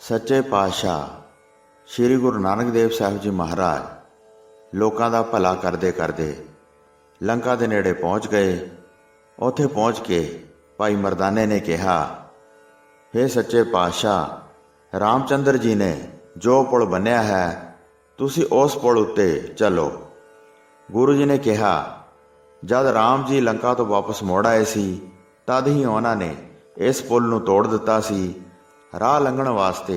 ਸੱਚੇ ਪਾਤਸ਼ਾਹ ਸ਼੍ਰੀ ਗੁਰੂ ਨਾਨਕ ਦੇਵ ਸਾਹਿਬ ਜੀ ਮਹਾਰਾਜ ਲੋਕਾਂ ਦਾ ਭਲਾ ਕਰਦੇ ਕਰਦੇ ਲੰਕਾ ਦੇ ਨੇੜੇ ਪਹੁੰਚ ਗਏ। ਉੱਥੇ ਪਹੁੰਚ ਕੇ ਭਾਈ ਮਰਦਾਨੇ ਨੇ ਕਿਹਾ, ਹੇ ਸੱਚੇ ਪਾਤਸ਼ਾਹ, ਰਾਮਚੰਦਰ ਜੀ ਨੇ ਜੋ ਪੁਲ ਬੰਨਿਆ ਹੈ ਤੁਸੀਂ ਉਸ ਪੁਲ ਉੱਤੇ ਚੱਲੋ। ਗੁਰੂ ਜੀ ਨੇ ਕਿਹਾ, ਜਦ ਰਾਮ ਜੀ ਲੰਕਾ ਤੋਂ ਵਾਪਸ ਮੁੜ ਆਏ ਸੀ ਤਦ ਹੀ ਉਹਨਾਂ ਨੇ ਇਸ ਪੁਲ ਨੂੰ ਤੋੜ ਦਿੱਤਾ ਸੀ। ਰਾਹ ਲੰਘਣ ਵਾਸਤੇ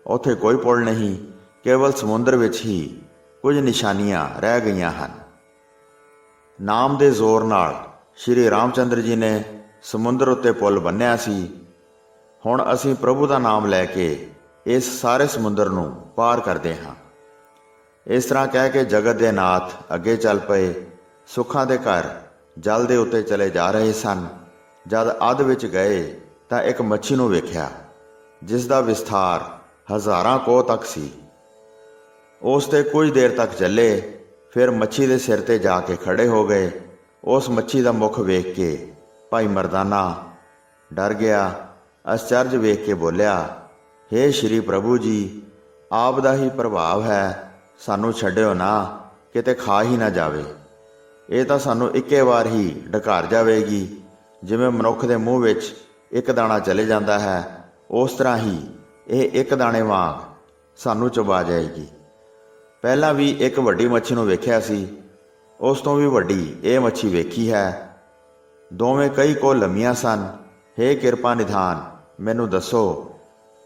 ਉੱਥੇ ਕੋਈ ਪੁਲ ਨਹੀਂ, ਕੇਵਲ ਸਮੁੰਦਰ ਵਿੱਚ ਹੀ ਕੁਝ ਨਿਸ਼ਾਨੀਆਂ ਰਹਿ ਗਈਆਂ ਹਨ। ਨਾਮ ਦੇ ਜ਼ੋਰ ਨਾਲ ਸ਼੍ਰੀ ਰਾਮਚੰਦਰ ਜੀ ਨੇ ਸਮੁੰਦਰ ਉੱਤੇ ਪੁਲ ਬੰਨਿਆ ਸੀ। ਹੁਣ ਅਸੀਂ ਪ੍ਰਭੂ ਦਾ ਨਾਮ ਲੈ ਕੇ ਇਸ ਸਾਰੇ ਸਮੁੰਦਰ ਨੂੰ ਪਾਰ ਕਰਦੇ ਹਾਂ। ਇਸ ਤਰ੍ਹਾਂ ਕਹਿ ਕੇ ਜਗਤ ਦੇ ਨਾਥ ਅੱਗੇ ਚੱਲ ਪਏ। ਸੁੱਖਾਂ ਦੇ ਘਰ ਜਲ ਦੇ ਉੱਤੇ ਚਲੇ ਜਾ ਰਹੇ ਸਨ। ਜਦ ਅੱਧ ਵਿੱਚ ਗਏ ਤਾਂ ਇੱਕ ਮੱਛੀ ਨੂੰ ਵੇਖਿਆ ਜਿਸ ਦਾ ਵਿਸਥਾਰ ਹਜ਼ਾਰਾਂ ਕੋਹ ਤੱਕ ਸੀ। ਉਸ ਤੇ ਕੁਝ ਦੇਰ ਤੱਕ ਚੱਲੇ, ਫਿਰ ਮੱਛੀ ਦੇ ਸਿਰ ਤੇ ਜਾ ਕੇ ਖੜੇ ਹੋ ਗਏ। ਉਸ ਮੱਛੀ ਦਾ ਮੁਖ ਵੇਖ ਕੇ ਭਾਈ ਮਰਦਾਨਾ ਡਰ ਗਿਆ। ਅਚਰਜ ਵੇਖ ਕੇ ਬੋਲਿਆ, ਹੇ ਸ਼੍ਰੀ ਪ੍ਰਭੂ ਜੀ, ਆਪ ਦਾ ਹੀ ਪ੍ਰਭਾਵ ਹੈ, ਸਾਨੂੰ ਛੱਡਿਓ ਨਾ, ਕਿਤੇ ਖਾ ਹੀ ਨਾ ਜਾਵੇ। ਇਹ ਤਾਂ ਸਾਨੂੰ ਇੱਕੇ ਵਾਰ ਹੀ ਢਕਾਰ ਜਾਵੇਗੀ। ਜਿਵੇਂ ਮਨੁੱਖ ਦੇ ਮੂੰਹ ਵਿੱਚ ਇੱਕ ਦਾਣਾ ਚਲੇ ਜਾਂਦਾ ਹੈ, ਉਸ ਤਰ੍ਹਾਂ ਹੀ ਇਹ ਇੱਕ ਦਾਣੇ ਵਾਂਗ ਸਾਨੂੰ ਚਬਾ ਜਾਏਗੀ। ਪਹਿਲਾਂ ਵੀ ਇੱਕ ਵੱਡੀ ਮੱਛੀ ਨੂੰ ਵੇਖਿਆ ਸੀ, ਉਸ ਤੋਂ ਵੀ ਵੱਡੀ ਇਹ ਮੱਛੀ ਵੇਖੀ ਹੈ। ਦੋਵੇਂ ਕਈ ਕੋਹ ਲੰਮੀਆਂ ਸਨ। ਹੇ ਕਿਰਪਾ ਨਿਧਾਨ, ਮੈਨੂੰ ਦੱਸੋ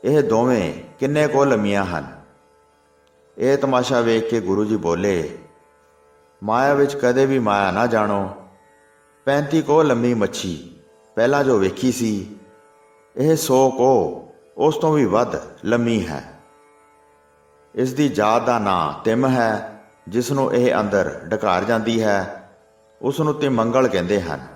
ਇਹ ਦੋਵੇਂ ਕਿੰਨੇ ਕੋਹ ਲੰਮੀਆਂ ਹਨ। ਇਹ ਤਮਾਸ਼ਾ ਵੇਖ ਕੇ ਗੁਰੂ ਜੀ ਬੋਲੇ, ਮਾਇਆ ਵਿੱਚ ਕਦੇ ਵੀ ਮਾਇਆ ਨਾ ਜਾਣੋ। 35 ਕੋਹ ਲੰਮੀ ਮੱਛੀ ਪਹਿਲਾਂ ਜੋ ਵੇਖੀ ਸੀ, ਇਹ 100 ਕੋਹ ਉਸ ਤੋਂ ਵੀ ਵੱਧ ਲੰਮੀ ਹੈ। ਇਸ ਦੀ ਜਾਤ ਦਾ ਨਾਂ ਤਿਮ ਹੈ। ਜਿਸ ਨੂੰ ਇਹ ਅੰਦਰ ਢਕਾਰ ਜਾਂਦੀ ਹੈ ਉਸ ਨੂੰ ਤਿਮੰਗਲ ਕਹਿੰਦੇ ਹਨ,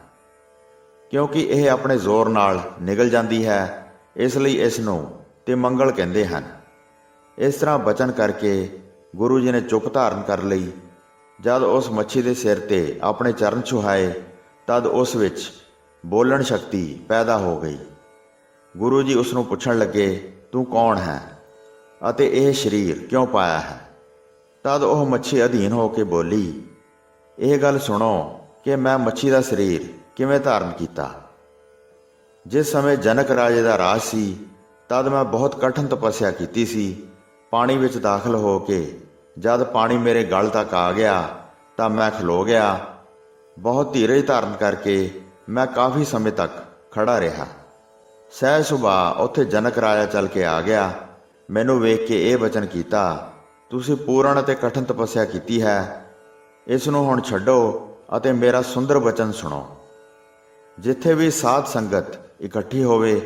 ਕਿਉਂਕਿ ਇਹ ਆਪਣੇ ਜ਼ੋਰ ਨਾਲ ਨਿਗਲ ਜਾਂਦੀ ਹੈ, ਇਸ ਲਈ ਇਸ ਨੂੰ ਤਿਮੰਗਲ ਕਹਿੰਦੇ ਹਨ। ਇਸ ਤਰ੍ਹਾਂ ਬਚਨ ਕਰਕੇ ਗੁਰੂ ਜੀ ਨੇ ਚੁੱਪ ਧਾਰਨ ਕਰ ਲਈ। ਜਦ ਉਸ ਮੱਛੀ ਦੇ ਸਿਰ ਤੇ ਆਪਣੇ ਚਰਨ ਛੁਹਾਏ ਤਦ ਉਸ ਵਿੱਚ ਬੋਲਣ ਸ਼ਕਤੀ ਪੈਦਾ ਹੋ ਗਈ। ਗੁਰੂ ਜੀ ਉਸ ਨੂੰ ਪੁੱਛਣ ਲੱਗੇ, ਤੂੰ ਕੌਣ ਹੈ ਅਤੇ ਇਹ ਸਰੀਰ ਕਿਉਂ ਪਾਇਆ ਹੈ। ਤਦ ਉਹ ਮੱਛੀ ਅਧੀਨ ਹੋ ਕੇ ਬੋਲੀ, ਇਹ ਗੱਲ ਸੁਣੋ ਕਿ ਮੈਂ ਮੱਛੀ ਦਾ ਸਰੀਰ ਕਿਵੇਂ ਧਾਰਨ ਕੀਤਾ। ਜਿਸ ਸਮੇਂ ਜਨਕ ਰਾਜੇ ਦਾ ਰਾਜ ਸੀ ਤਦ ਮੈਂ ਬਹੁਤ ਕਠਿਨ ਤਪੱਸਿਆ ਕੀਤੀ ਸੀ। ਪਾਣੀ ਵਿੱਚ ਦਾਖਲ ਹੋ ਕੇ ਜਦ ਪਾਣੀ ਮੇਰੇ ਗਲ ਤੱਕ ਆ ਗਿਆ ਤਾਂ ਮੈਂ ਖਲੋ ਗਿਆ। ਬਹੁਤ ਧੀਰਜ ਧਾਰਨ ਕਰਕੇ ਮੈਂ ਕਾਫੀ ਸਮੇਂ ਤੱਕ ਖੜਾ ਰਿਹਾ। ਸਹਿਜ ਸੁਭਾਅ ਉੱਥੇ ਜਨਕ ਰਾਜਾ ਚੱਲ ਕੇ ਆ ਗਿਆ। ਮੈਨੂੰ ਵੇਖ ਕੇ ਇਹ ਬਚਨ ਕੀਤਾ, ਤੁਸੀਂ ਪੂਰਨ ਅਤੇ ਕਠਿਨ ਤਪੱਸਿਆ ਕੀਤੀ ਹੈ। ਇਸ ਨੂੰ ਹੁਣ ਛੱਡੋ ਅਤੇ ਮੇਰਾ ਸੁੰਦਰ ਬਚਨ ਸੁਣੋ। ਜਿੱਥੇ ਵੀ ਸਾਧ ਸੰਗਤ ਇਕੱਠੀ ਹੋਵੇ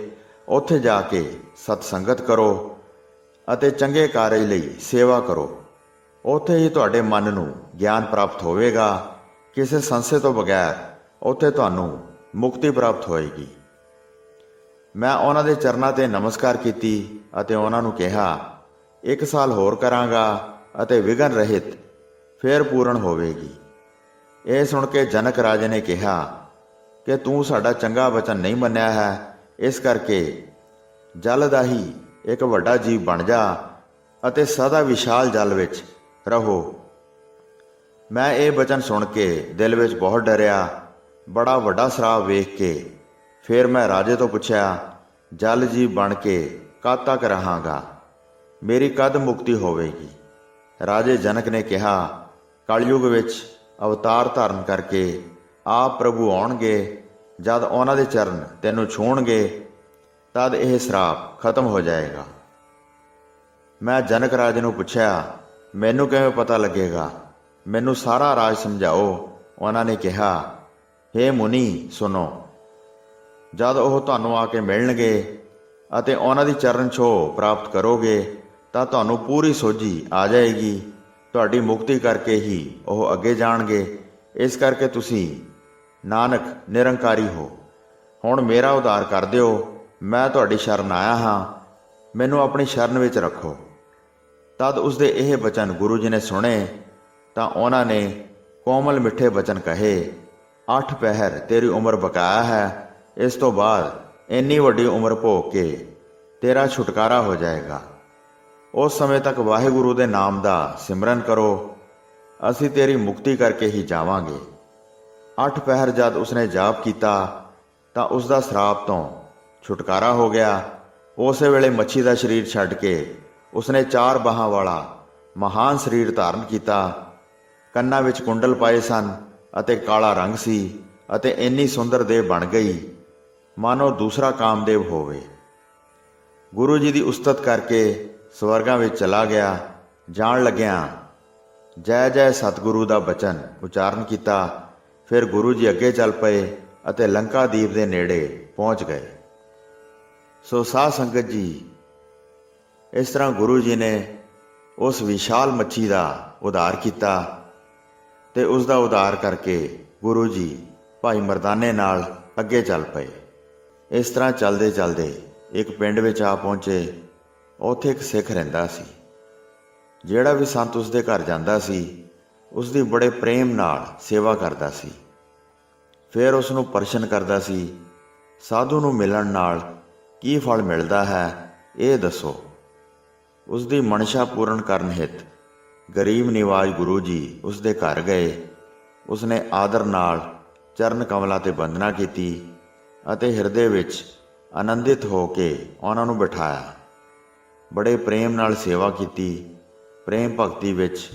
ਉੱਥੇ ਜਾ ਕੇ ਸਤਸੰਗਤ ਕਰੋ ਅਤੇ ਚੰਗੇ ਕਾਰਜ ਲਈ ਸੇਵਾ ਕਰੋ। ਉੱਥੇ ਹੀ ਤੁਹਾਡੇ ਮਨ ਨੂੰ ਗਿਆਨ ਪ੍ਰਾਪਤ ਹੋਵੇਗਾ। ਕਿਸੇ ਸੰਸ਼ੇ ਤੋਂ ਬਗੈਰ ਉੱਥੇ ਤੁਹਾਨੂੰ ਮੁਕਤੀ ਪ੍ਰਾਪਤ ਹੋਏਗੀ। ਮੈਂ ਉਹਨਾਂ ਦੇ ਚਰਨਾਂ ਤੇ ਨਮਸਕਾਰ ਕੀਤੀ ਅਤੇ ਉਹਨਾਂ ਨੂੰ ਕਿਹਾ, 1 ਸਾਲ ਹੋਰ ਕਰਾਂਗਾ ਅਤੇ ਵਿਘਨ ਰਹਿਤ ਫੇਰ ਪੂਰਨ ਹੋਵੇਗੀ। ਇਹ ਸੁਣ ਕੇ ਜਨਕ ਰਾਜੇ ਨੇ ਕਿਹਾ ਕਿ ਤੂੰ ਸਾਡਾ ਚੰਗਾ ਵਚਨ ਨਹੀਂ ਮੰਨਿਆ ਹੈ, ਇਸ ਕਰਕੇ ਜਲ ਦਾ ਹੀ ਇੱਕ ਵੱਡਾ ਜੀਵ ਬਣ ਜਾ ਅਤੇ ਸਦਾ ਵਿਸ਼ਾਲ ਜਲ ਵਿੱਚ ਰਹੋ। ਮੈਂ ਇਹ ਬਚਨ ਸੁਣ ਕੇ ਦਿਲ ਵਿੱਚ ਬਹੁਤ ਡਰਿਆ। ਬੜਾ ਵੱਡਾ ਸਰਾਪ ਵੇਖ ਕੇ ਫਿਰ ਮੈਂ ਰਾਜੇ ਤੋਂ ਪੁੱਛਿਆ, ਜਲ ਜੀਵ ਬਣ ਕੇ ਕਦ ਤੱਕ ਰਹਾਂਗਾ, ਮੇਰੀ ਕਦ ਮੁਕਤੀ ਹੋਵੇਗੀ। ਰਾਜੇ ਜਨਕ ਨੇ ਕਿਹਾ, ਕਲਯੁਗ ਵਿੱਚ ਅਵਤਾਰ ਧਾਰਨ ਕਰਕੇ ਆਪ ਪ੍ਰਭੂ ਆਉਣਗੇ। ਜਦ ਉਹਨਾਂ ਦੇ ਚਰਨ ਤੈਨੂੰ ਛੂਹਣਗੇ ਤਦ ਇਹ ਸਰਾਪ ਖਤਮ ਹੋ ਜਾਏਗਾ। ਮੈਂ ਜਨਕ ਰਾਜੇ ਨੂੰ ਪੁੱਛਿਆ, ਮੈਨੂੰ ਕਿਵੇਂ ਪਤਾ ਲੱਗੇਗਾ, ਮੈਨੂੰ ਸਾਰਾ ਰਾਜ ਸਮਝਾਓ। ਉਹਨਾਂ ਨੇ ਕਿਹਾ, ਹੇ ਮੁਨੀ ਸੁਣੋ, ਜਦ ਉਹ ਤੁਹਾਨੂੰ ਆ ਕੇ ਮਿਲਣਗੇ ਅਤੇ ਉਹਨਾਂ ਦੀ ਚਰਨ ਛੋਹ ਪ੍ਰਾਪਤ ਕਰੋਗੇ ਤਾਂ ਤੁਹਾਨੂੰ ਪੂਰੀ ਸੋਝੀ ਆ ਜਾਏਗੀ। ਤੁਹਾਡੀ ਮੁਕਤੀ ਕਰਕੇ ਹੀ ਉਹ ਅੱਗੇ ਜਾਣਗੇ। ਇਸ ਕਰਕੇ ਤੁਸੀਂ ਨਾਨਕ ਨਿਰੰਕਾਰੀ ਹੋ। ਹੁਣ ਮੇਰਾ ਉਧਾਰ ਕਰ ਦਿਓ, ਮੈਂ ਤੁਹਾਡੀ ਸ਼ਰਨ ਆਇਆ ਹਾਂ, ਮੈਨੂੰ ਆਪਣੀ ਸ਼ਰਨ ਵਿੱਚ ਰੱਖੋ। ਤਦ ਉਸਦੇ ਇਹ ਬਚਨ ਗੁਰੂ ਜੀ ਨੇ ਸੁਣੇ ਤਾਂ ਉਹਨਾਂ ਨੇ ਕੋਮਲ ਮਿੱਠੇ ਬਚਨ ਕਹੇ, 8 ਪਹਿਰ ਤੇਰੀ ਉਮਰ ਬਕਾਇਆ ਹੈ। ਇਸ ਤੋਂ ਬਾਅਦ ਇੰਨੀ ਵੱਡੀ ਉਮਰ ਭੋਗ ਕੇ ਤੇਰਾ ਛੁਟਕਾਰਾ ਹੋ ਜਾਏਗਾ। ਉਸ ਸਮੇਂ ਤੱਕ ਵਾਹਿਗੁਰੂ ਦੇ ਨਾਮ ਦਾ ਸਿਮਰਨ ਕਰੋ, ਅਸੀਂ ਤੇਰੀ ਮੁਕਤੀ ਕਰਕੇ ਹੀ ਜਾਵਾਂਗੇ। 8 ਪਹਿਰ ਜਦ ਉਸਨੇ ਜਾਪ ਕੀਤਾ ਤਾਂ ਉਸ ਦਾ ਸਰਾਪ ਤੋਂ ਛੁਟਕਾਰਾ ਹੋ ਗਿਆ। ਉਸੇ ਵੇਲੇ ਮੱਛੀ ਦਾ ਸਰੀਰ ਛੱਡ ਕੇ ਉਸਨੇ 4 ਬਾਹਾਂ ਵਾਲਾ ਮਹਾਨ ਸਰੀਰ ਧਾਰਨ ਕੀਤਾ। ਕੰਨਾਂ ਵਿੱਚ ਕੁੰਡਲ ਪਾਏ ਸਨ ਅਤੇ ਕਾਲਾ ਰੰਗ ਸੀ ਅਤੇ ਇੰਨੀ ਸੁੰਦਰ ਦੇਹ ਬਣ ਗਈ ਮਾਨੋ ਦੂਸਰਾ ਕਾਮਦੇਵ ਹੋਵੇ। ਗੁਰੂ ਜੀ ਦੀ ਉਸਤਤ ਕਰਕੇ ਸਵਰਗਾਂ ਵਿੱਚ ਚਲਾ ਗਿਆ। ਜਾਣ ਲੱਗਿਆਂ ਜੈ ਜੈ ਸਤਿਗੁਰੂ ਦਾ ਬਚਨ ਉਚਾਰਨ ਕੀਤਾ। ਫਿਰ ਗੁਰੂ ਜੀ ਅੱਗੇ ਚੱਲ ਪਏ ਅਤੇ ਲੰਕਾ ਦੀਪ ਦੇ ਨੇੜੇ ਪਹੁੰਚ ਗਏ। ਸੋ ਸਾਧ ਸੰਗਤ ਜੀ, ਇਸ ਤਰ੍ਹਾਂ ਗੁਰੂ ਜੀ ਨੇ ਉਸ ਵਿਸ਼ਾਲ ਮੱਛੀ ਦਾ ਉਧਾਰ ਕੀਤਾ ਤੇ ਉਸ ਦਾ ਉਧਾਰ ਕਰਕੇ ਗੁਰੂ ਜੀ ਭਾਈ ਮਰਦਾਨੇ ਨਾਲ ਅੱਗੇ ਚੱਲ ਪਏ। ਇਸ ਤਰ੍ਹਾਂ ਚੱਲਦੇ ਚੱਲਦੇ ਇੱਕ ਪਿੰਡ ਵਿੱਚ ਆ ਪਹੁੰਚੇ। ਉੱਥੇ ਇੱਕ ਸਿੱਖ ਰਹਿੰਦਾ ਸੀ। ਜਿਹੜਾ ਵੀ ਸੰਤ ਉਸ ਦੇ ਘਰ ਜਾਂਦਾ ਸੀ ਉਸ ਦੀ ਬੜੇ ਪ੍ਰੇਮ ਨਾਲ ਸੇਵਾ ਕਰਦਾ ਸੀ। ਫਿਰ ਉਸ ਨੂੰ ਪ੍ਰਸ਼ਨ ਕਰਦਾ ਸੀ, ਸਾਧੂ ਨੂੰ ਮਿਲਣ ਨਾਲ ਕੀ ਫਲ ਮਿਲਦਾ ਹੈ, ਇਹ ਦੱਸੋ। ਉਸ ਦੀ ਮਨਸ਼ਾ ਪੂਰਨ ਕਰਨ ਹਿੱਤ ਗਰੀਬ ਨਿਵਾਜ ਗੁਰੂ ਜੀ ਉਸ ਦੇ ਘਰ ਗਏ। ਉਸਨੇ ਆਦਰ ਨਾਲ ਚਰਨ ਕਮਲਾਂ ਤੇ ਬੰਦਨਾ ਕੀਤੀ ਅਤੇ ਹਿਰਦੇ ਵਿੱਚ ਆਨੰਦਿਤ ਹੋ ਕੇ ਉਹਨਾਂ ਨੂੰ ਬਿਠਾਇਆ। ਬੜੇ ਪ੍ਰੇਮ ਨਾਲ ਸੇਵਾ ਕੀਤੀ। ਪ੍ਰੇਮ ਭਗਤੀ ਵਿੱਚ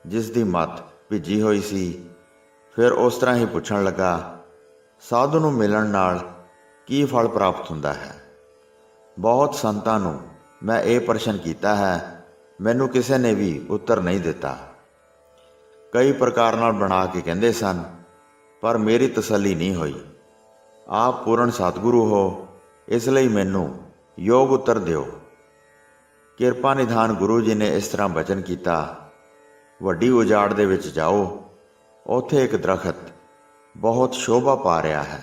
ਜਿਸ ਦੀ ਮੱਤ ਭਿੱਜੀ ਹੋਈ ਸੀ। ਫਿਰ ਉਸ ਤਰ੍ਹਾਂ ਹੀ ਪੁੱਛਣ ਲੱਗਾ, ਸਾਧੂ ਨੂੰ ਮਿਲਣ ਨਾਲ ਕੀ ਫਲ ਪ੍ਰਾਪਤ ਹੁੰਦਾ ਹੈ। ਬਹੁਤ ਸੰਤਾਂ ਨੂੰ ਮੈਂ ਇਹ ਪ੍ਰਸ਼ਨ ਕੀਤਾ ਹੈ, ਮੈਨੂੰ ਕਿਸੇ ਨੇ ਵੀ ਉੱਤਰ ਨਹੀਂ ਦਿੱਤਾ। ਕਈ ਪ੍ਰਕਾਰ ਨਾਲ ਬਣਾ ਕੇ ਕਹਿੰਦੇ ਸਨ, ਪਰ ਮੇਰੀ ਤਸੱਲੀ ਨਹੀਂ ਹੋਈ। ਆਪ ਪੂਰਨ ਸਤਿਗੁਰੂ ਹੋ, ਇਸ ਲਈ ਮੈਨੂੰ ਯੋਗ ਉੱਤਰ ਦਿਓ। ਕਿਰਪਾ ਨਿਧਾਨ ਗੁਰੂ ਜੀ ਨੇ ਇਸ ਤਰ੍ਹਾਂ ਬਚਨ ਕੀਤਾ, ਵੱਡੀ ਉਜਾੜ ਦੇ ਵਿੱਚ ਜਾਓ, ਉੱਥੇ ਇੱਕ ਦਰਖਤ ਬਹੁਤ ਸ਼ੋਭਾ ਪਾ ਰਿਹਾ ਹੈ।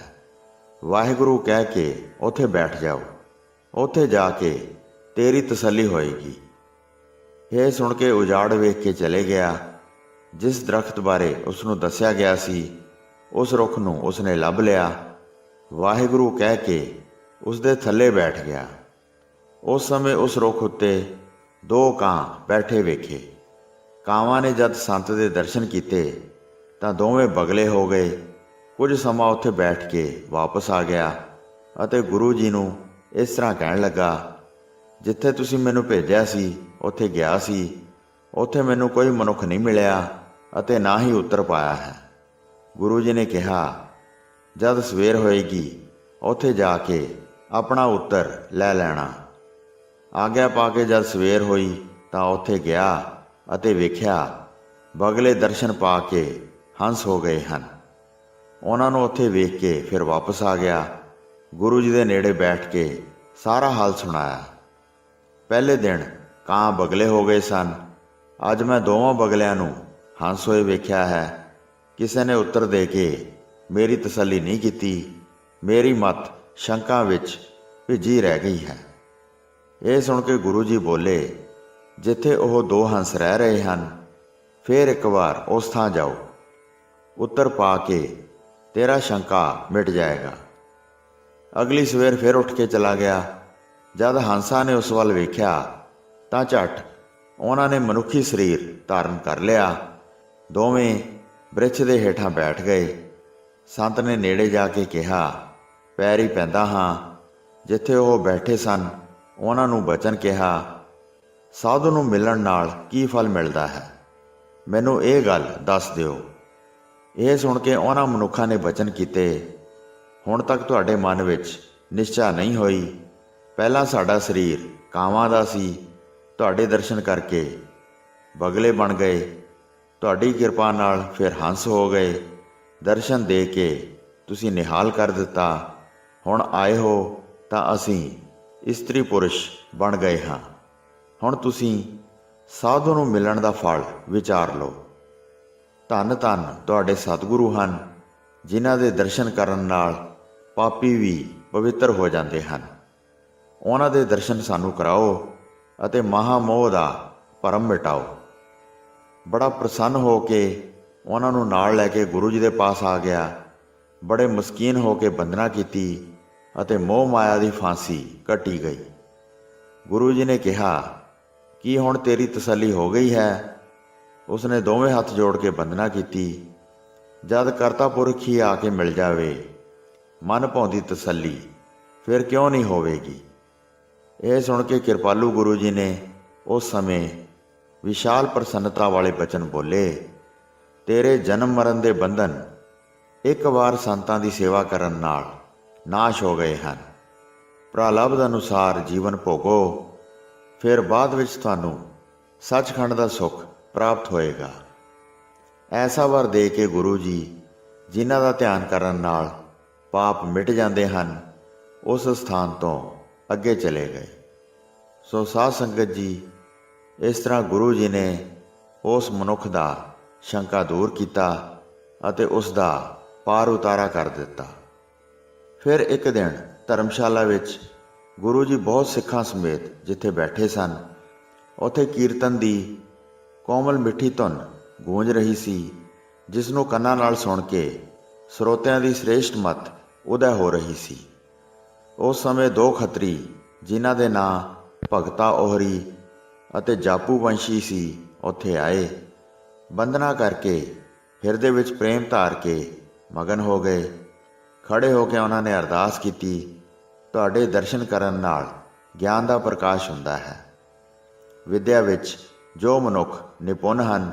ਵਾਹਿਗੁਰੂ ਕਹਿ ਕੇ ਉੱਥੇ ਬੈਠ ਜਾਓ। ਉੱਥੇ ਜਾ ਕੇ ਤੇਰੀ ਤਸੱਲੀ ਹੋਏਗੀ। ਇਹ ਸੁਣ ਕੇ ਉਜਾੜ ਵੇਖ ਕੇ ਚਲੇ ਗਿਆ। ਜਿਸ ਦਰਖਤ ਬਾਰੇ ਉਸ ਨੂੰ ਦੱਸਿਆ ਗਿਆ ਸੀ ਉਸ ਰੁੱਖ ਨੂੰ ਉਸਨੇ ਲੱਭ ਲਿਆ। ਵਾਹਿਗੁਰੂ ਕਹਿ ਕੇ ਉਸ ਦੇ ਥੱਲੇ ਬੈਠ ਗਿਆ। ਉਸ ਸਮੇਂ ਉਸ ਰੁੱਖ ਉੱਤੇ 2 ਕਾਂ ਬੈਠੇ ਵੇਖੇ। ਕਾਵਾਂ ਨੇ ਜਦ ਸੰਤ ਦੇ ਦਰਸ਼ਨ ਕੀਤੇ ਤਾਂ ਦੋਵੇਂ ਬਗਲੇ ਹੋ ਗਏ। ਕੁਝ ਸਮਾਂ ਉੱਥੇ ਬੈਠ ਕੇ ਵਾਪਸ ਆ ਗਿਆ ਅਤੇ ਗੁਰੂ ਜੀ ਨੂੰ ਇਸ ਤਰ੍ਹਾਂ ਕਹਿਣ ਲੱਗਾ, ਜਿੱਥੇ ਤੁਸੀਂ ਮੈਨੂੰ ਭੇਜਿਆ ਸੀ ਉੱਥੇ ਗਿਆ ਸੀ। ਉੱਥੇ ਮੈਨੂੰ ਕੋਈ ਮਨੁੱਖ ਨਹੀਂ ਮਿਲਿਆ ਅਤੇ ਨਾ ਹੀ ਉੱਤਰ ਪਾਇਆ ਹੈ। ਗੁਰੂ ਜੀ ਨੇ ਕਿਹਾ, ਜਦ ਸਵੇਰ ਹੋਏਗੀ ਉੱਥੇ ਜਾ ਕੇ ਆਪਣਾ ਉੱਤਰ ਲੈ ਲੈਣਾ। ਆਗਿਆ ਪਾ ਕੇ ਜਦ ਸਵੇਰ ਹੋਈ ਤਾਂ ਉੱਥੇ ਗਿਆ ਅਤੇ ਵੇਖਿਆ ਬਗਲੇ ਦਰਸ਼ਨ ਪਾ ਕੇ ਹੰਸ ਹੋ ਗਏ ਹਨ। ਉਹਨਾਂ ਨੂੰ ਉੱਥੇ ਵੇਖ ਕੇ ਫਿਰ ਵਾਪਸ ਆ ਗਿਆ। ਗੁਰੂ ਜੀ ਦੇ ਨੇੜੇ ਬੈਠ ਕੇ ਸਾਰਾ ਹਾਲ ਸੁਣਾਇਆ। ਪਹਿਲੇ ਦਿਨ ਕਾਂ ਬਗਲੇ ਹੋ ਗਏ ਸਨ। ਅੱਜ ਮੈਂ ਦੋਵਾਂ ਬਗਲਿਆਂ ਨੂੰ ਹੰਸ ਹੋਏ ਵੇਖਿਆ ਹੈ। ਕਿਸੇ ਨੇ ਉੱਤਰ ਦੇ ਕੇ ਮੇਰੀ ਤਸੱਲੀ ਨਹੀਂ ਕੀਤੀ। ਮੇਰੀ ਮੱਤ ਸ਼ੰਕਾ ਵਿੱਚ ਭਿੱਜੀ ਰਹਿ ਗਈ ਹੈ। ਇਹ ਸੁਣ ਕੇ ਗੁਰੂ ਜੀ ਬੋਲੇ, ਜਿੱਥੇ ਉਹ 2 ਹੰਸ ਰਹਿ ਰਹੇ ਹਨ, ਫਿਰ ਇੱਕ ਵਾਰ ਉਸ ਥਾਂ ਜਾਓ। ਉੱਤਰ ਪਾ ਕੇ ਤੇਰਾ ਸ਼ੰਕਾ ਮਿਟ ਜਾਏਗਾ। ਅਗਲੀ ਸਵੇਰ ਫਿਰ ਉੱਠ ਕੇ ਚਲਾ ਗਿਆ। ਜਦ ਹੰਸਾਂ ਨੇ ਉਸ ਵੱਲ ਵੇਖਿਆ ਤਾਂ ਝੱਟ ਉਹਨਾਂ ਨੇ ਮਨੁੱਖੀ ਸਰੀਰ ਧਾਰਨ ਕਰ ਲਿਆ। ਦੋਵੇਂ ਬ੍ਰਿਛ ਦੇ ਹੇਠਾਂ ਬੈਠ ਗਏ। ਸੰਤ ਨੇ ਨੇੜੇ ਜਾ ਕੇ ਕਿਹਾ, ਪੈਰੀ ਪੈਂਦਾ ਹਾਂ। ਜਿੱਥੇ ਉਹ ਬੈਠੇ ਸਨ ਉਹਨਾਂ ਨੂੰ ਬਚਨ ਕਿਹਾ, ਸਾਧੂ ਨੂੰ ਮਿਲਣ ਨਾਲ ਕੀ ਫਲ ਮਿਲਦਾ ਹੈ, ਮੈਨੂੰ ਇਹ ਗੱਲ ਦੱਸ ਦਿਓ। ਇਹ ਸੁਣ ਕੇ ਉਹਨਾਂ ਮਨੁੱਖਾਂ ਨੇ ਬਚਨ ਕੀਤੇ, ਹੁਣ ਤੱਕ ਤੁਹਾਡੇ ਮਨ ਵਿੱਚ ਨਿਸ਼ਚਾ ਨਹੀਂ ਹੋਈ। ਪਹਿਲਾਂ ਸਾਡਾ ਸਰੀਰ ਕਾਵਾਂ ਦਾ ਸੀ, ਤੁਹਾਡੇ ਦਰਸ਼ਨ ਕਰਕੇ ਬਗਲੇ ਬਣ ਗਏ। ਤੁਹਾਡੀ ਕਿਰਪਾ ਨਾਲ ਫਿਰ ਹੰਸ ਹੋ ਗਏ। ਦਰਸ਼ਨ ਦੇ ਕੇ ਤੁਸੀਂ ਨਿਹਾਲ ਕਰ ਦਿੱਤਾ। ਹੁਣ ਆਏ ਹੋ ਤਾਂ ਅਸੀਂ ਇਸਤਰੀ ਪੁਰਸ਼ ਬਣ ਗਏ ਹਾਂ। ਹੁਣ ਤੁਸੀਂ ਸਾਧੂ ਨੂੰ ਮਿਲਣ ਦਾ ਫਲ ਵਿਚਾਰ ਲਓ। ਧੰਨ ਧੰਨ ਤੁਹਾਡੇ ਸਤਿਗੁਰੂ ਹਨ, ਜਿਨ੍ਹਾਂ ਦੇ ਦਰਸ਼ਨ ਕਰਨ ਨਾਲ ਪਾਪੀ ਵੀ ਪਵਿੱਤਰ ਹੋ ਜਾਂਦੇ ਹਨ। ਉਹਨਾਂ ਦੇ ਦਰਸ਼ਨ ਸਾਨੂੰ ਕਰਾਓ ਅਤੇ ਮਹਾਮੋਹ ਦਾ ਭਰਮ ਮਿਟਾਓ। ਬੜਾ ਪ੍ਰਸੰਨ ਹੋ ਕੇ ਉਹਨਾਂ ਨੂੰ ਨਾਲ ਲੈ ਕੇ ਗੁਰੂ ਜੀ ਦੇ ਪਾਸ ਆ ਗਿਆ। ਬੜੇ ਮਸਕੀਨ ਹੋ ਕੇ ਬੰਦਨਾ ਕੀਤੀ ਅਤੇ ਮੋਹ ਮਾਇਆ ਦੀ ਫਾਂਸੀ ਕੱਟੀ ਗਈ। ਗੁਰੂ ਜੀ ਨੇ ਕਿਹਾ, ਕੀ ਹੁਣ ਤੇਰੀ ਤਸੱਲੀ ਹੋ ਗਈ ਹੈ? ਉਸਨੇ ਦੋਵੇਂ ਹੱਥ ਜੋੜ ਕੇ ਬੰਦਨਾ ਕੀਤੀ। ਜਦ ਕਰਤਾ ਪੁਰਖ ਹੀ ਆ ਕੇ ਮਿਲ ਜਾਵੇ, ਮਨ ਭਾਉਂਦੀ ਤਸੱਲੀ ਫਿਰ ਕਿਉਂ ਨਹੀਂ ਹੋਵੇਗੀ। ਇਹ ਸੁਣ ਕੇ ਕਿਰਪਾਲੂ ਗੁਰੂ ਜੀ ਨੇ ਉਸ ਸਮੇਂ ਵਿਸ਼ਾਲ ਪ੍ਰਸੰਨਤਾ ਵਾਲੇ ਬਚਨ ਬੋਲੇ, ਤੇਰੇ ਜਨਮ ਮਰਨ ਦੇ ਬੰਧਨ ਇੱਕ ਵਾਰ ਸੰਤਾਂ ਦੀ ਸੇਵਾ ਕਰਨ ਨਾਲ ਨਾਸ਼ ਹੋ ਗਏ ਹਨ। ਪ੍ਰਲਬਧ ਅਨੁਸਾਰ ਜੀਵਨ ਭੋਗੋ, ਫਿਰ ਬਾਅਦ ਵਿੱਚ ਤੁਹਾਨੂੰ ਸੱਚਖੰਡ ਦਾ ਸੁੱਖ ਪ੍ਰਾਪਤ ਹੋਏਗਾ। ਐਸਾ ਵਰ ਦੇ ਕੇ ਗੁਰੂ ਜੀ, ਜਿਨ੍ਹਾਂ ਦਾ ਧਿਆਨ ਕਰਨ ਨਾਲ ਪਾਪ ਮਿਟ ਜਾਂਦੇ ਹਨ, ਉਸ ਸਥਾਨ ਤੋਂ ਅੱਗੇ ਚਲੇ ਗਏ। ਸੋ ਸਾਧ ਸੰਗਤ ਜੀ, ਇਸ ਤਰ੍ਹਾਂ ਗੁਰੂ ਜੀ ਨੇ ਉਸ ਮਨੁੱਖ ਦਾ ਸ਼ੰਕਾ ਦੂਰ ਕੀਤਾ ਅਤੇ ਉਸ ਦਾ ਪਾਰ ਉਤਾਰਾ ਕਰ ਦਿੱਤਾ। ਫਿਰ ਇੱਕ ਦਿਨ ਧਰਮਸ਼ਾਲਾ ਵਿੱਚ ਗੁਰੂ ਜੀ ਬਹੁਤ ਸਿੱਖਾਂ ਸਮੇਤ ਜਿੱਥੇ ਬੈਠੇ ਸਨ, ਉੱਥੇ ਕੀਰਤਨ ਦੀ ਕੋਮਲ ਮਿੱਠੀ ਧੁਨ ਗੂੰਜ ਰਹੀ ਸੀ, ਜਿਸ ਨੂੰ ਕੰਨਾਂ ਨਾਲ ਸੁਣ ਕੇ ਸਰੋਤਿਆਂ ਦੀ ਸ੍ਰੇਸ਼ਟ ਮਤ ਉਦੈ ਹੋ ਰਹੀ ਸੀ। ਉਸ ਸਮੇਂ ਦੋ ਖੱਤਰੀ, ਜਿਨ੍ਹਾਂ ਦੇ ਨਾਂ ਭਗਤਾ ਓਹਰੀ ਅਤੇ ਜਾਪੂ ਵੰਸ਼ੀ ਸੀ, ਉੱਥੇ ਆਏ। ਬੰਦਨਾ ਕਰਕੇ ਹਿਰਦੇ ਵਿੱਚ ਪ੍ਰੇਮ ਧਾਰ ਕੇ ਮਗਨ ਹੋ ਗਏ। ਖੜੇ ਹੋ ਕੇ ਉਹਨਾਂ ਨੇ ਅਰਦਾਸ ਕੀਤੀ, ਤੁਹਾਡੇ ਦਰਸ਼ਨ ਕਰਨ ਨਾਲ ਗਿਆਨ ਦਾ ਪ੍ਰਕਾਸ਼ ਹੁੰਦਾ ਹੈ। ਵਿਦਿਆ ਵਿੱਚ ਜੋ ਮਨੁੱਖ ਨਿਪੁੰਨ ਹਨ,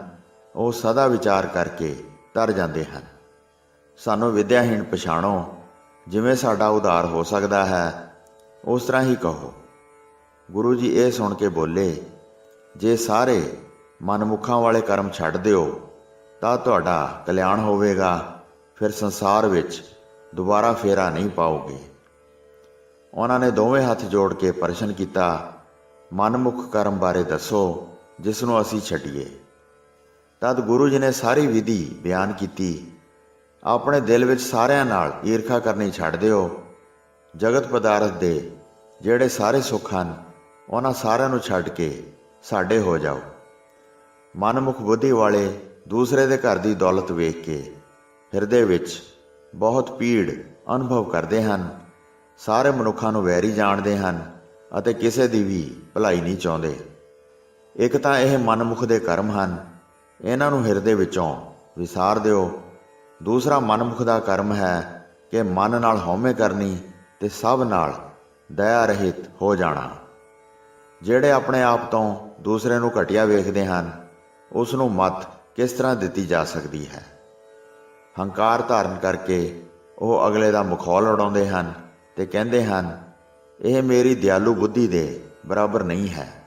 ਉਹ ਸਦਾ ਵਿਚਾਰ ਕਰਕੇ ਤਰ ਜਾਂਦੇ ਹਨ। ਸਾਨੂੰ ਵਿਦਿਆਹੀਣ ਪਛਾਣੋ, ਜਿਵੇਂ ਸਾਡਾ ਉਧਾਰ ਹੋ ਸਕਦਾ ਹੈ, ਉਸ ਤਰ੍ਹਾਂ ਹੀ ਕਹੋ। ਗੁਰੂ ਜੀ ਇਹ ਸੁਣ ਕੇ ਬੋਲੇ, ਜੇ ਸਾਰੇ ਮਨਮੁਖਾਂ ਵਾਲੇ ਕਰਮ ਛੱਡ ਦਿਓ ਤਾਂ ਤੁਹਾਡਾ ਕਲਿਆਣ ਹੋਵੇਗਾ, ਫਿਰ ਸੰਸਾਰ ਵਿੱਚ ਦੁਬਾਰਾ ਫੇਰਾ ਨਹੀਂ ਪਾਓਗੇ। ਉਹਨਾਂ ਨੇ ਦੋਵੇਂ ਹੱਥ ਜੋੜ ਕੇ ਪ੍ਰਸ਼ਨ ਕੀਤਾ, ਮਨਮੁਖ ਕਰਮ ਬਾਰੇ ਦੱਸੋ ਜਿਸ ਨੂੰ ਅਸੀਂ ਛੱਡੀਏ। ਤਦ ਗੁਰੂ ਜੀ ਨੇ ਸਾਰੀ ਵਿਧੀ ਬਿਆਨ ਕੀਤੀ। ਆਪਣੇ ਦਿਲ ਵਿੱਚ ਸਾਰਿਆਂ ਨਾਲ ਈਰਖਾ ਕਰਨੀ ਛੱਡ ਦਿਓ। ਜਗਤ ਪਦਾਰਥ ਦੇ ਜਿਹੜੇ ਸਾਰੇ ਸੁੱਖ ਹਨ, ਉਹਨਾਂ ਸਾਰਿਆਂ ਨੂੰ ਛੱਡ ਕੇ ਸਾਡੇ ਹੋ ਜਾਓ। ਮਨਮੁਖ ਬੁੱਧੀ ਵਾਲੇ ਦੂਸਰੇ ਦੇ ਘਰ ਦੀ ਦੌਲਤ ਵੇਖ ਕੇ ਹਿਰਦੇ ਵਿੱਚ ਬਹੁਤ ਪੀੜ ਅਨੁਭਵ ਕਰਦੇ ਹਨ। ਸਾਰੇ ਮਨੁੱਖਾਂ ਨੂੰ ਵੈਰੀ ਜਾਣਦੇ ਹਨ ਅਤੇ ਕਿਸੇ ਦੀ ਵੀ ਭਲਾਈ ਨਹੀਂ ਚਾਹੁੰਦੇ। ਇੱਕ ਤਾਂ ਇਹ ਮਨਮੁਖ ਦੇ ਕਰਮ ਹਨ, ਇਹਨਾਂ ਨੂੰ ਹਿਰਦੇ ਵਿੱਚੋਂ ਵਿਸਾਰ ਦਿਓ। ਦੂਸਰਾ ਮਨਮੁਖ ਦਾ ਕਰਮ ਹੈ ਕਿ ਮਨ ਨਾਲ ਹਉਮੈ ਕਰਨੀ ਤੇ ਸਭ ਨਾਲ ਦਇਆ ਰਹਿਤ ਹੋ ਜਾਣਾ। ਜਿਹੜੇ ਆਪਣੇ ਆਪ ਤੋਂ ਦੂਸਰੇ ਨੂੰ ਘਟੀਆ ਵੇਖਦੇ ਹਨ, ਉਸ ਨੂੰ ਮੱਤ ਕਿਸ ਤਰ੍ਹਾਂ ਦਿੱਤੀ ਜਾ ਸਕਦੀ ਹੈ। ਹੰਕਾਰ ਧਾਰਨ ਕਰਕੇ ਉਹ ਅਗਲੇ ਦਾ ਮਖੌਲ ਉਡਾਉਂਦੇ ਹਨ ਤੇ ਕਹਿੰਦੇ ਹਨ, ਇਹ ਮੇਰੀ ਦਿਆਲੂ ਬੁੱਧੀ ਦੇ ਬਰਾਬਰ ਨਹੀਂ ਹੈ।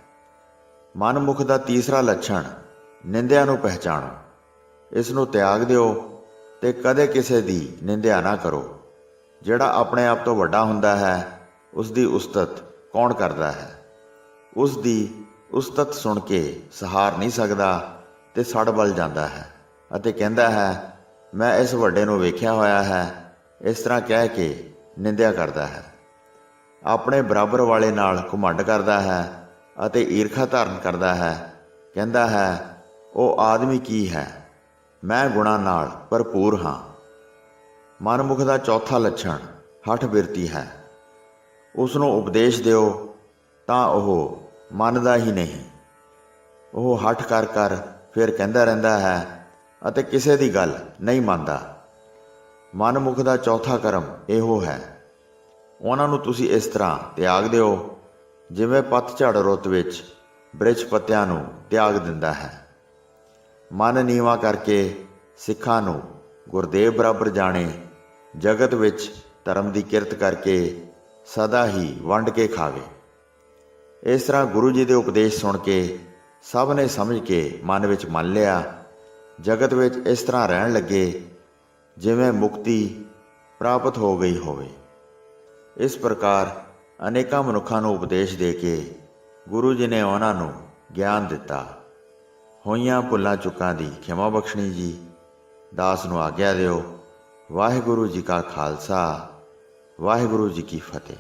ਮਨਮੁਖ ਦਾ ਤੀਸਰਾ ਲੱਛਣ ਨਿੰਦਿਆ ਨੂੰ ਪਹਿਚਾਣੋ। ਇਸ ਨੂੰ ਤਿਆਗ ਦਿਓ ਤੇ ਕਦੇ ਕਿਸੇ ਦੀ ਨਿੰਦਿਆ ਨਾ ਕਰੋ। ਜਿਹੜਾ ਆਪਣੇ ਆਪ ਤੋਂ ਵੱਡਾ ਹੁੰਦਾ ਹੈ, ਉਸ ਦੀ ਉਸਤਤ ਕੌਣ ਕਰਦਾ ਹੈ? ਉਸ ਦੀ ਉਸਤਤ ਸੁਣ ਕੇ ਸਹਾਰ ਨਹੀਂ ਸਕਦਾ ਤੇ ਸੜ ਬਲ ਜਾਂਦਾ ਹੈ ਅਤੇ ਕਹਿੰਦਾ ਹੈ, ਮੈਂ ਇਸ ਵੱਡੇ ਨੂੰ ਵੇਖਿਆ ਹੋਇਆ ਹੈ। ਇਸ ਤਰ੍ਹਾਂ ਕਹਿ ਕੇ ਨਿੰਦਿਆ ਕਰਦਾ ਹੈ। ਆਪਣੇ ਬਰਾਬਰ ਵਾਲੇ ਨਾਲ ਘੁਮੰਡ ਕਰਦਾ ਹੈ ਅਤੇ ਈਰਖਾ ਧਾਰਨ ਕਰਦਾ ਹੈ। ਕਹਿੰਦਾ ਹੈ, ਉਹ ਆਦਮੀ ਕੀ ਹੈ, ਮੈਂ ਗੁਣਾਂ ਨਾਲ ਭਰਪੂਰ ਹਾਂ। ਮਨਮੁਖ ਦਾ ਚੌਥਾ ਲੱਛਣ ਹਠ ਬਿਰਤੀ ਹੈ। ਉਸ ਨੂੰ ਉਪਦੇਸ਼ ਦਿਓ ਤਾਂ ਉਹ ਮੰਨਦਾ ਹੀ ਨਹੀਂ। ਉਹ ਹਠ ਕਰ ਕਰ ਫਿਰ ਕਹਿੰਦਾ ਰਹਿੰਦਾ ਹੈ ਅਤੇ ਕਿਸੇ ਦੀ ਗੱਲ ਨਹੀਂ ਮੰਨਦਾ। ਮਨਮੁਖ ਦਾ ਚੌਥਾ ਕਰਮ ਇਹੋ ਹੈ। ਉਹਨਾਂ ਨੂੰ ਤੁਸੀਂ ਇਸ ਤਰ੍ਹਾਂ ਤਿਆਗ ਦਿਓ ਜਿਵੇਂ ਪਤਝੜ ਰੁੱਤ ਵਿੱਚ ਬ੍ਰਿਛ ਪੱਤਿਆਂ ਨੂੰ ਤਿਆਗ ਦਿੰਦਾ ਹੈ। ਮਨ ਨੀਵਾਂ ਕਰਕੇ ਸਿੱਖਾਂ ਨੂੰ ਗੁਰਦੇਵ ਬਰਾਬਰ ਜਾਣੇ, ਜਗਤ ਵਿੱਚ ਧਰਮ ਦੀ ਕਿਰਤ ਕਰਕੇ ਸਦਾ ਹੀ ਵੰਡ ਕੇ ਖਾਵੇ। ਇਸ ਤਰ੍ਹਾਂ ਗੁਰੂ ਜੀ ਦੇ ਉਪਦੇਸ਼ ਸੁਣ ਕੇ ਸਭ ਨੇ ਸਮਝ ਕੇ ਮਨ ਵਿੱਚ ਮੰਨ ਲਿਆ। ਜਗਤ ਵਿੱਚ ਇਸ ਤਰ੍ਹਾਂ ਰਹਿਣ ਲੱਗੇ ਜਿਵੇਂ ਮੁਕਤੀ ਪ੍ਰਾਪਤ ਹੋ ਗਈ ਹੋਵੇ। ਇਸ ਪ੍ਰਕਾਰ ਅਨੇਕਾਂ ਮਨੁੱਖਾਂ ਨੂੰ ਉਪਦੇਸ਼ ਦੇ ਕੇ ਗੁਰੂ ਜੀ ਨੇ ਉਹਨਾਂ ਨੂੰ ਗਿਆਨ ਦਿੱਤਾ। ਹੋਈਆਂ ਭੁੱਲਾਂ ਚੁੱਕਾਂ ਦੀ ਖਿਮਾ ਬਖਸ਼ਣੀ ਜੀ। ਦਾਸ ਨੂੰ ਆਗਿਆ ਦਿਓ। ਵਾਹਿਗੁਰੂ ਜੀ ਕਾ ਖਾਲਸਾ, ਵਾਹਿਗੁਰੂ ਜੀ ਕੀ ਫਤਿਹ।